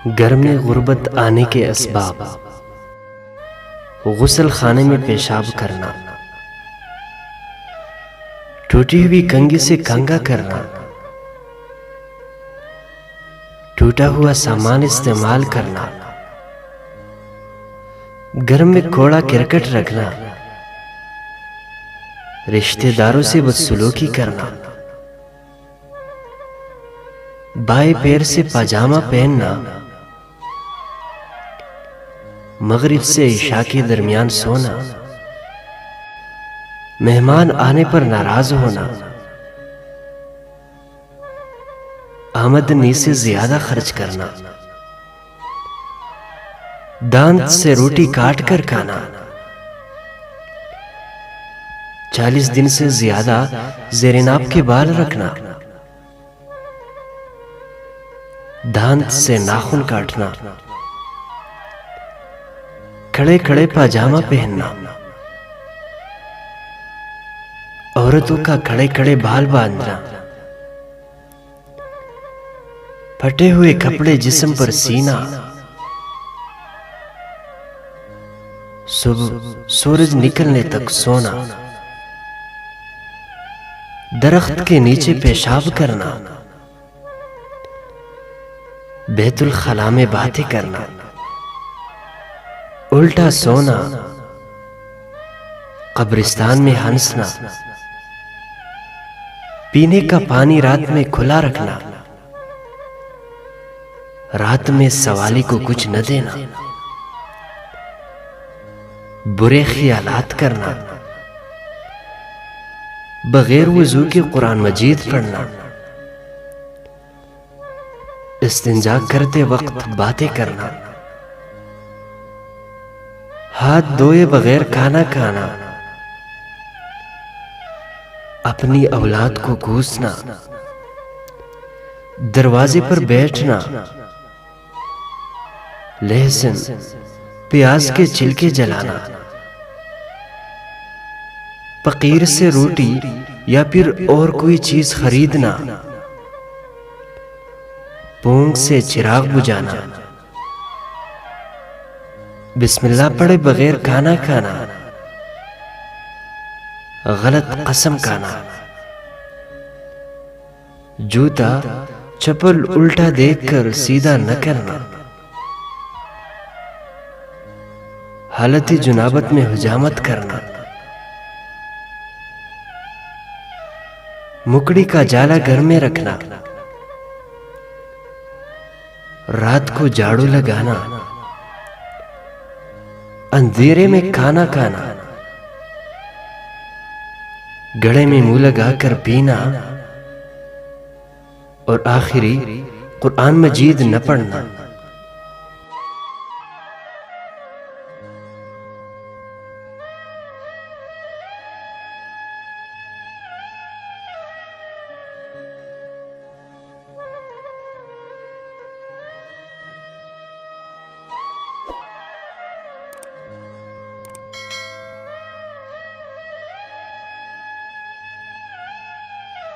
घर में गुर्बत आने के असबाब। गुस्ल खाने में पेशाब करना, टूटी हुई कंघी से कंघा करना, टूटा हुआ सामान इस्तेमाल करना, घर में कूड़ा करकट रखना, रिश्तेदारों से बदसलूकी करना, बाएं पैर से पाजामा पहनना, मगरिब से इशा के दरमियान सोना, मेहमान आने पर नाराज होना, आमदनी से ज्यादा खर्च करना, दांत से रोटी काट कर खाना, 40 दिन से ज्यादा ज़ेर-ए-नाप के बाल रखना, दांत से नाखून काटना, खड़े खड़े पाजामा पहनना, औरतों का खड़े खड़े बाल बांधना, फटे हुए कपड़े जिस्म पर सीना, सुबह सूरज निकलने तक सोना, दरख्त के नीचे पेशाब करना, बैतुल खला में बातें करना, उल्टा सोना, कब्रिस्तान में हंसना, पीने का पानी रात में खुला रखना, रात में सवाली को कुछ न देना, बुरे ख्यालात करना, बगैर वजू के कुरान मजीद पढ़ना, इस्तिंजा करते वक्त बातें करना, हाथ धोए बगैर खाना खाना, अपनी औलाद को घूसना, दरवाजे पर बैठना, लहसुन प्याज के छिलके जलाना, फकीर से रोटी या फिर और कोई चीज खरीदना, पोंग से चिराग बुझाना, बिस्मिल्लाह पढ़े बगैर खाना खाना, गलत कसम खाना, जूता चप्पल उल्टा देखकर सीधा न करना, हालत जुनाबत में हुजामत करना, मुकड़ी का जाला घर में रखना, रात को झाड़ू लगाना, अंधेरे में खाना खाना, गले में मुंह लगाकर पीना और आखिरी कुरान मजीद न पढ़ना।